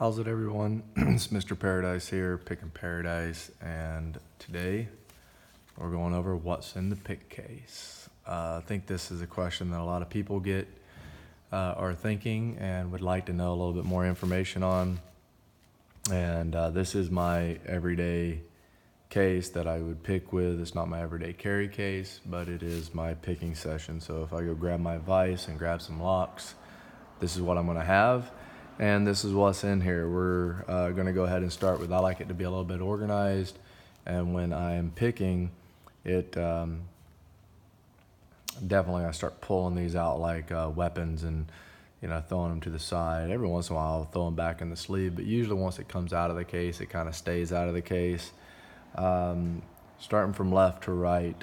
How's it, everyone? It's Mr. Paradise here, picking Paradise, and today we're going over what's in the pick case. I think this is a question that a lot of people are thinking and would like to know a little bit more information on. And this is my everyday case that I would pick with. It's not my everyday carry case, but it is my picking session. So if I go grab my vise and grab some locks, this is what I'm going to have. And this is what's in here. We're going to go ahead and start with, I like it to be a little bit organized. And when I'm picking, definitely I start pulling these out like weapons and, throwing them to the side. Every once in a while I'll throw them back in the sleeve, but usually once it comes out of the case, it kind of stays out of the case. Starting from left to right.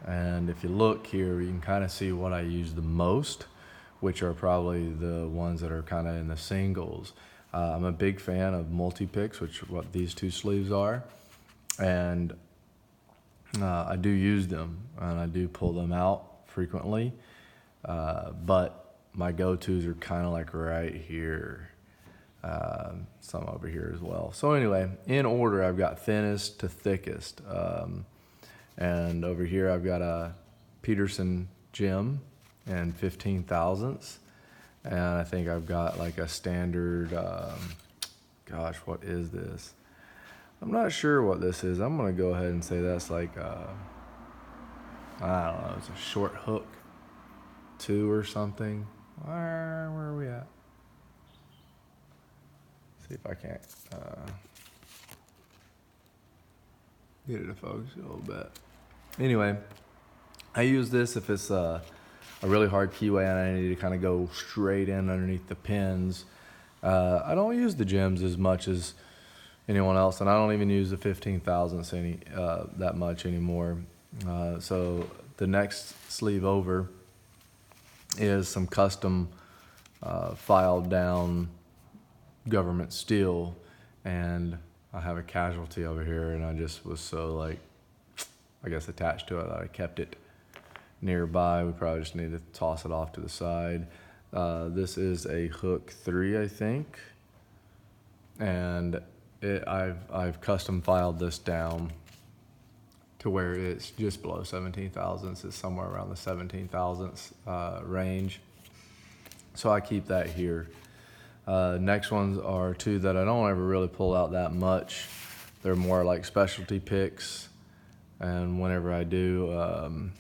And if you look here, you can kind of see what I use the most, which are probably the ones that are kind of in the singles. I'm a big fan of multi-picks, which is what these two sleeves are. And I do use them, and I do pull them out frequently. But my go-tos are kind of like right here. Some over here as well. So anyway, in order, I've got thinnest to thickest. And over here, I've got a Peterson gem and 15 thousandths, and I think I've got like a standard, gosh, what is this? I'm not sure what this is. I'm gonna go ahead and say that's like I don't know, it's a short hook 2 or something. Where are we at? See if I can't get it to focus a little bit. Anyway, I use this if it's a really hard keyway and I need to kind of go straight in underneath the pins. I don't use the gems as much as anyone else, and I don't even use the 15 thousandths that much anymore. So the next sleeve over is some custom filed down government steel, and I have a casualty over here, and I just was so attached to it that I kept it nearby. We probably just need to toss it off to the side. This is a hook 3, I think, and I've custom filed this down to where it's just below 17 thousandths. It's somewhere around the 17 thousandths range. So I keep that here. Next ones are two that I don't ever really pull out that much. They're more like specialty picks, and whenever I do,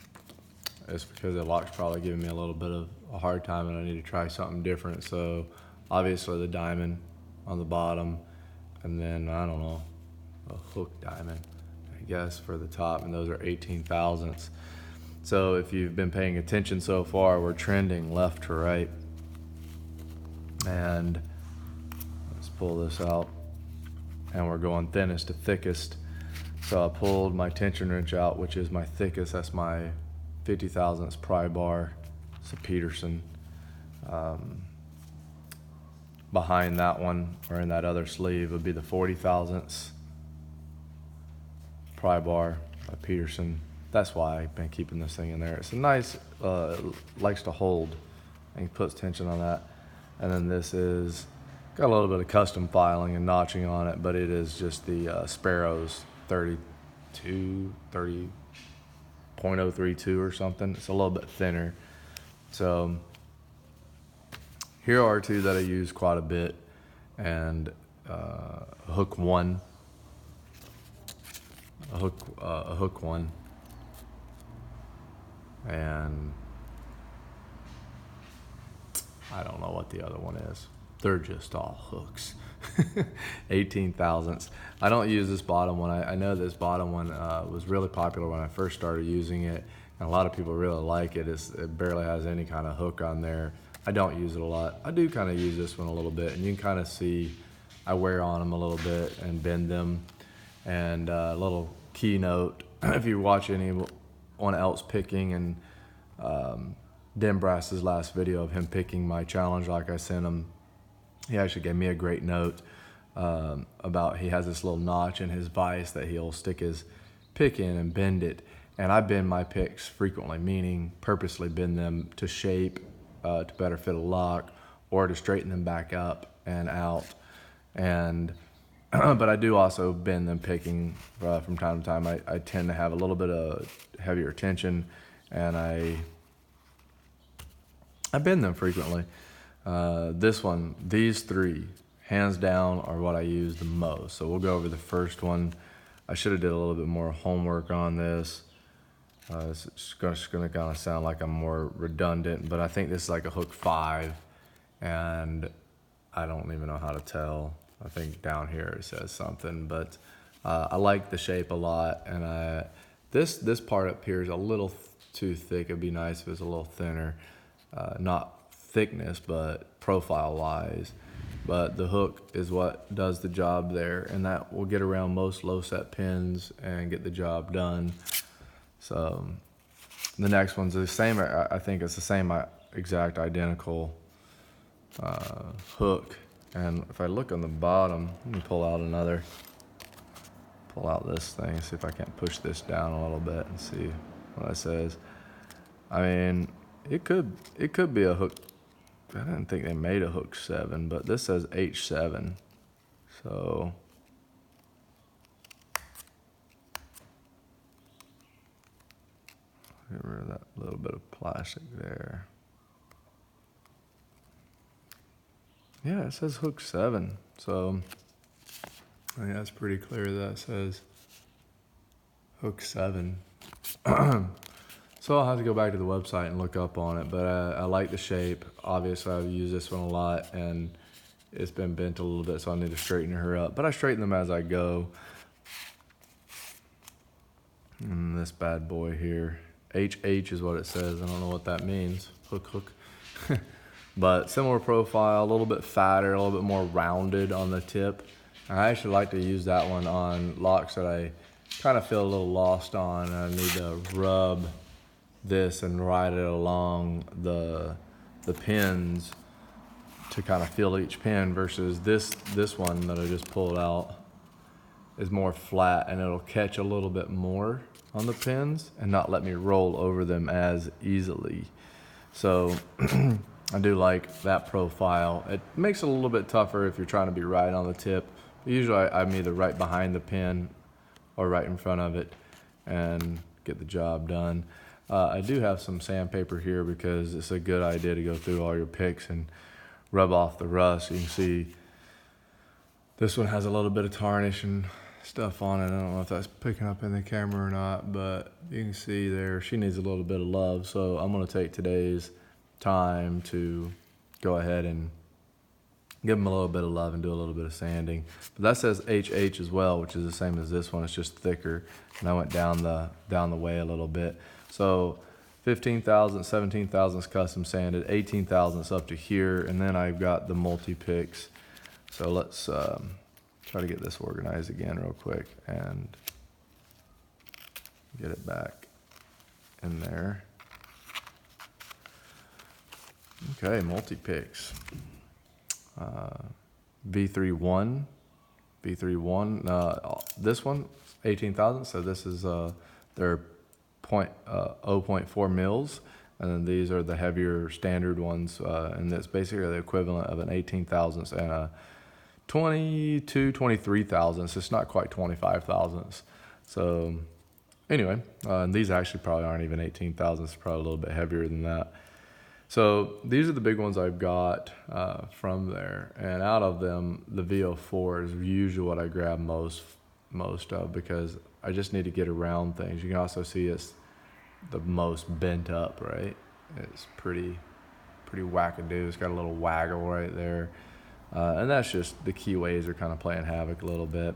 it's because the lock's probably giving me a little bit of a hard time and I need to try something different. So obviously the diamond on the bottom, and then, I don't know, a hook diamond, I guess, for the top, and those are 18 thousandths. So if you've been paying attention so far, we're trending left to right. And let's pull this out, and we're going thinnest to thickest. So I pulled my tension wrench out, which is my thickest. That's my 50 thousandths pry bar. It's a Peterson. Behind that one, or in that other sleeve, would be the 40 thousandths pry bar by Peterson. That's why I've been keeping this thing in there. It's a nice, likes to hold, and puts tension on that. And then this is got a little bit of custom filing and notching on it, but it is just the Sparrows 30.032 or something. It's a little bit thinner. So here are two that I use quite a bit, and hook 1, a hook 1, and I don't know what the other one is. They're just all hooks. 18 thousandths. I don't use this bottom one. I know this bottom one was really popular when I first started using it, and a lot of people really like it. It barely has any kind of hook on there. I don't use it a lot. I do kind of use this one a little bit, and you can kind of see I wear on them a little bit and bend them. And a little keynote, if you watch anyone else picking, and Denbrass's last video of him picking my challenge like I sent him, he actually gave me a great note about he has this little notch in his vise that he'll stick his pick in and bend it. And I bend my picks frequently, meaning purposely bend them to shape to better fit a lock, or to straighten them back up and out. And but I do also bend them picking from time to time. I tend to have a little bit of heavier tension, and I bend them frequently. These three, hands down, are what I use the most. So we'll go over the first one. I should have did a little bit more homework on this. It's just going to kind of sound like I'm more redundant, but I think this is like a hook 5, and I don't even know how to tell. I think down here it says something, but I like the shape a lot, and this part up here is a little too thick. It'd be nice if it was a little thinner, not thickness, but profile-wise. But the hook is what does the job there, and that will get around most low-set pins and get the job done. So the next one's the same. I think it's the same exact identical hook. And if I look on the bottom, let me pull out this thing, see if I can't push this down a little bit and see what it says. I mean, it could be a hook. I didn't think they made a hook 7, but this says H7. So get rid of that little bit of plastic there. Yeah, it says hook 7. So I think that's pretty clear that it says hook 7. So I'll have to go back to the website and look up on it, but I like the shape. Obviously, I've used this one a lot, and it's been bent a little bit, so I need to straighten her up. But I straighten them as I go. And this bad boy here, HH is what it says. I don't know what that means. Hook. But similar profile, a little bit fatter, a little bit more rounded on the tip. I actually like to use that one on locks that I kind of feel a little lost on, and I need to rub this and ride it along the pins to kind of feel each pin, versus this one that I just pulled out is more flat, and it'll catch a little bit more on the pins and not let me roll over them as easily. So I do like that profile. It makes it a little bit tougher if you're trying to be right on the tip. Usually I'm either right behind the pin or right in front of it and get the job done. I do have some sandpaper here because it's a good idea to go through all your picks and rub off the rust. You can see this one has a little bit of tarnish and stuff on it. I don't know if that's picking up in the camera or not, but you can see there she needs a little bit of love. So I'm going to take today's time to go ahead and give them a little bit of love and do a little bit of sanding. But that says HH as well, which is the same as this one. It's just thicker, and I went down the way a little bit. So 15,000, 17,000 is custom sanded, 18,000 is up to here, and then I've got the multi-picks. So let's try to get this organized again real quick and get it back in there. Okay, multi-picks. V31, this one, 18,000, so this is their 0.4 mils, and then these are the heavier standard ones, and that's basically the equivalent of an 18 thousandths and a 23 thousandths. It's not quite 25 thousandths. So anyway, and these actually probably aren't even 18 thousandths, probably a little bit heavier than that. So these are the big ones I've got from there, and out of them, the VO4 is usually what I grab most of, because I just need to get around things. You can also see it's the most bent up, right? It's pretty wackadoo. It's got a little waggle right there, and that's just the keyways are kind of playing havoc a little bit.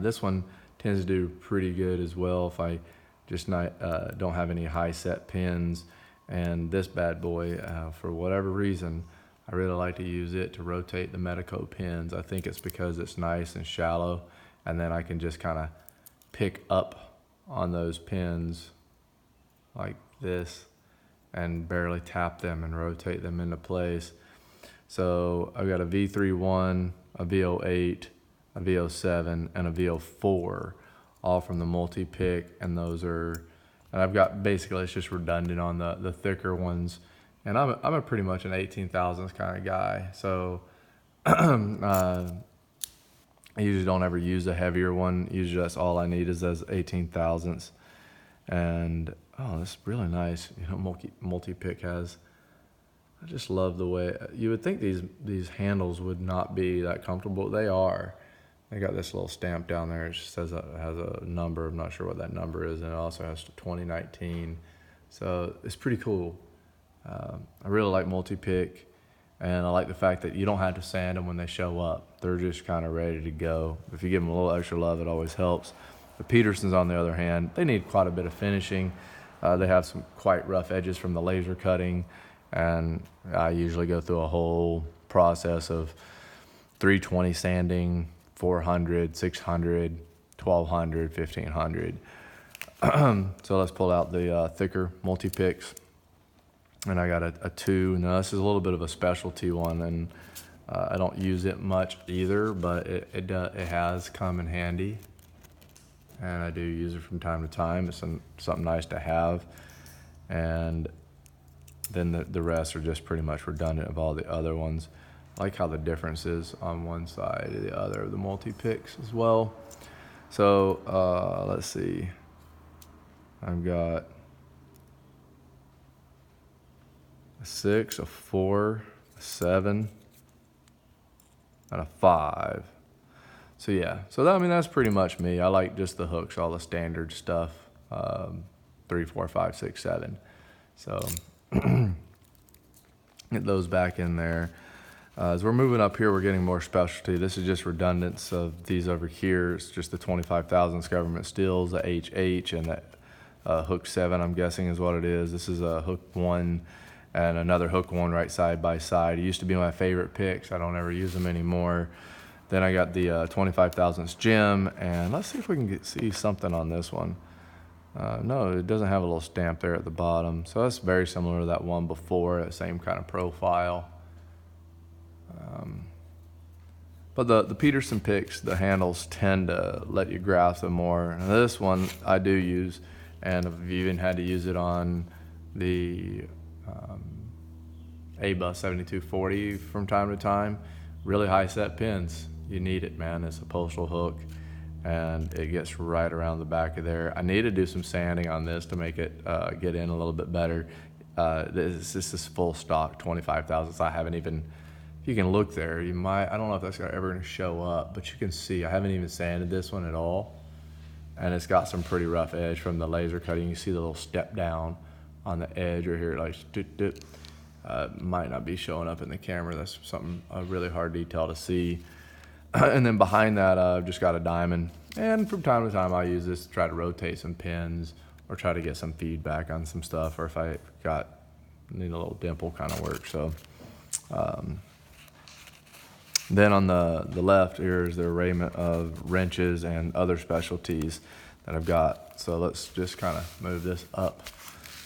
This one tends to do pretty good as well if I just don't have any high set pins. And this bad boy, for whatever reason, I really like to use it to rotate the Medico pins. I think it's because it's nice and shallow, and then I can just kind of pick up on those pins like this and barely tap them and rotate them into place. So I've got a V31, a V08, a V07, and a V04, all from the multi-pick, and those are... And I've got, basically, it's just redundant on the thicker ones. And I'm a pretty much an 18 thousandths kind of guy. So I usually don't ever use a heavier one. Usually that's all I need is those 18 thousandths. And oh, this is really nice. Multi-pick has. I just love the way you would think these handles would not be that comfortable. They are. They got this little stamp down there. It just says it has a number. I'm not sure what that number is, and it also has 2019. So it's pretty cool. I really like multi-pick, and I like the fact that you don't have to sand them when they show up. They're just kind of ready to go. If you give them a little extra love, it always helps. The Petersons, on the other hand, they need quite a bit of finishing. They have some quite rough edges from the laser cutting, and I usually go through a whole process of 320 sanding, 400, 600, 1200, 1500. So let's pull out the thicker multi-picks. And I got a 2. Now this is a little bit of a specialty one, and I don't use it much either, but it has come in handy. And I do use it from time to time. It's something nice to have. And then the rest are just pretty much redundant of all the other ones. I like how the difference is on one side or the other of the multi-picks as well. So let's see. I've got a 6, a 4, a 7, and a 5. So yeah, so that, I mean, that's pretty much me. I like just the hooks, all the standard stuff, 3, 4, 5, 6, 7. So get those back in there. As we're moving up here, we're getting more specialty. This is just redundance of these over here. It's just the 25 thousandths government steels, the HH, and the hook 7, I'm guessing is what it is. This is a hook 1 and another hook 1 right side by side. It used to be my favorite picks. I don't ever use them anymore. Then I got the 25 thousandths gem, and let's see if we can see something on this one. No, it doesn't have a little stamp there at the bottom. So that's very similar to that one before, that same kind of profile. But the Peterson picks, the handles tend to let you grasp them more. And this one I do use, and I've even had to use it on the ABA 7240 from time to time. Really high set pins. You need it, man. It's a postal hook, and it gets right around the back of there. I need to do some sanding on this to make it get in a little bit better. This is full stock 25 thousandths. I haven't even, if you can look there, you might, I don't know if that's ever going to show up, but you can see I haven't even sanded this one at all. And it's got some pretty rough edge from the laser cutting. You see the little step down on the edge right here, like might not be showing up in the camera. That's something, a really hard detail to see. And then behind that, I've just got a diamond. And from time to time, I use this to try to rotate some pins or try to get some feedback on some stuff, or if I need a little dimple kind of work. So then on the left here is the arrayment of wrenches and other specialties that I've got. So let's just kind of move this up,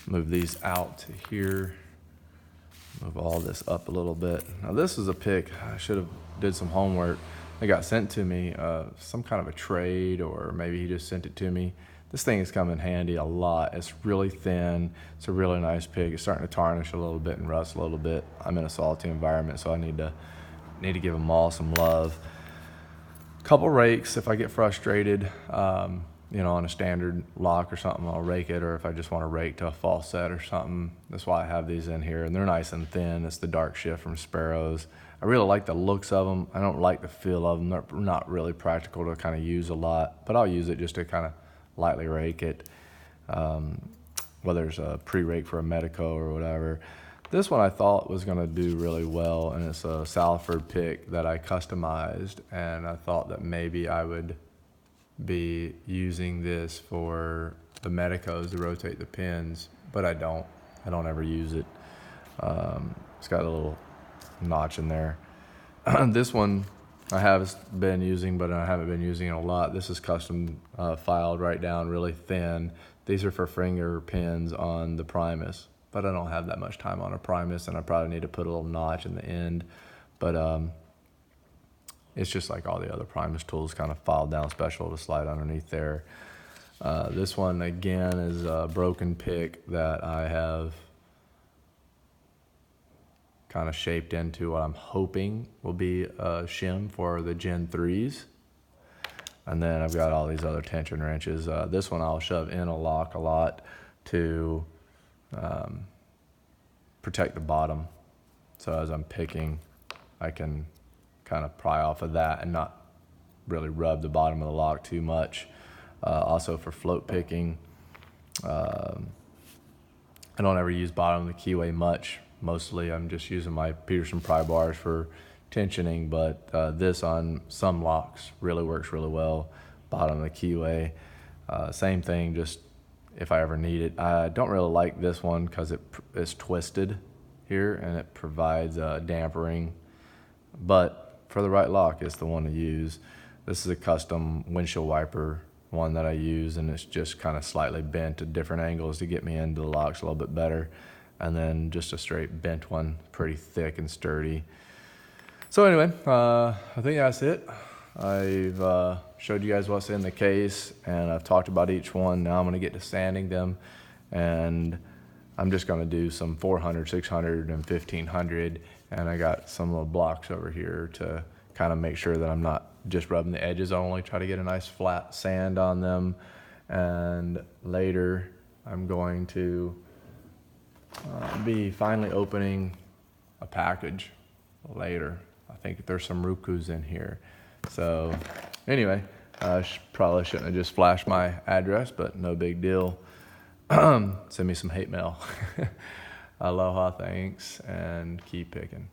move these out to here, move all this up a little bit. Now this is a pick. I should have did some homework. It got sent to me, some kind of a trade, or maybe he just sent it to me. This thing has come in handy a lot. It's really thin. It's a really nice pick. It's starting to tarnish a little bit and rust a little bit. I'm in a salty environment, so I need to give them all some love. Couple rakes if I get frustrated, on a standard lock or something, I'll rake it, or if I just want to rake to a false set or something. That's why I have these in here, and they're nice and thin. It's the dark shift from Sparrows. I really like the looks of them. I don't like the feel of them. They're not really practical to kind of use a lot, but I'll use it just to kind of lightly rake it, whether it's a pre-rake for a Medico or whatever. This one I thought was going to do really well, and it's a Salford pick that I customized, and I thought that maybe I would be using this for the Medicos to rotate the pins, but I don't ever use it. It's got a little notch in there. This one I have been using, but I haven't been using it a lot. This is custom filed right down really thin. These are for finger pins on the Primus, but I don't have that much time on a Primus, and I probably need to put a little notch in the end. But it's just like all the other Primus tools, kind of filed down special to slide underneath there. This one again is a broken pick that I have kind of shaped into what I'm hoping will be a shim for the Gen 3s. And then I've got all these other tension wrenches. This one I'll shove in a lock a lot to protect the bottom. So as I'm picking, I can kind of pry off of that and not really rub the bottom of the lock too much. Also for float picking, I don't ever use bottom of the keyway much. Mostly I'm just using my Peterson pry bars for tensioning, but this on some locks really works really well. Bottom of the keyway, same thing, just if I ever need it. I don't really like this one because it's twisted here and it provides dampering, but for the right lock, it's the one to use. This is a custom windshield wiper one that I use, and it's just kind of slightly bent at different angles to get me into the locks a little bit better. And then just a straight bent one, pretty thick and sturdy. So anyway, I think that's it. I've showed you guys what's in the case, and I've talked about each one. Now I'm gonna get to sanding them, and I'm just gonna do some 400, 600, and 1500, and I got some little blocks over here to kind of make sure that I'm not just rubbing the edges. I only try to get a nice flat sand on them, and later I'm going to be finally opening a package later. I think there's some Rukus in here. So anyway, I probably shouldn't have just flashed my address, but no big deal. Send me some hate mail. Aloha, thanks, and keep picking.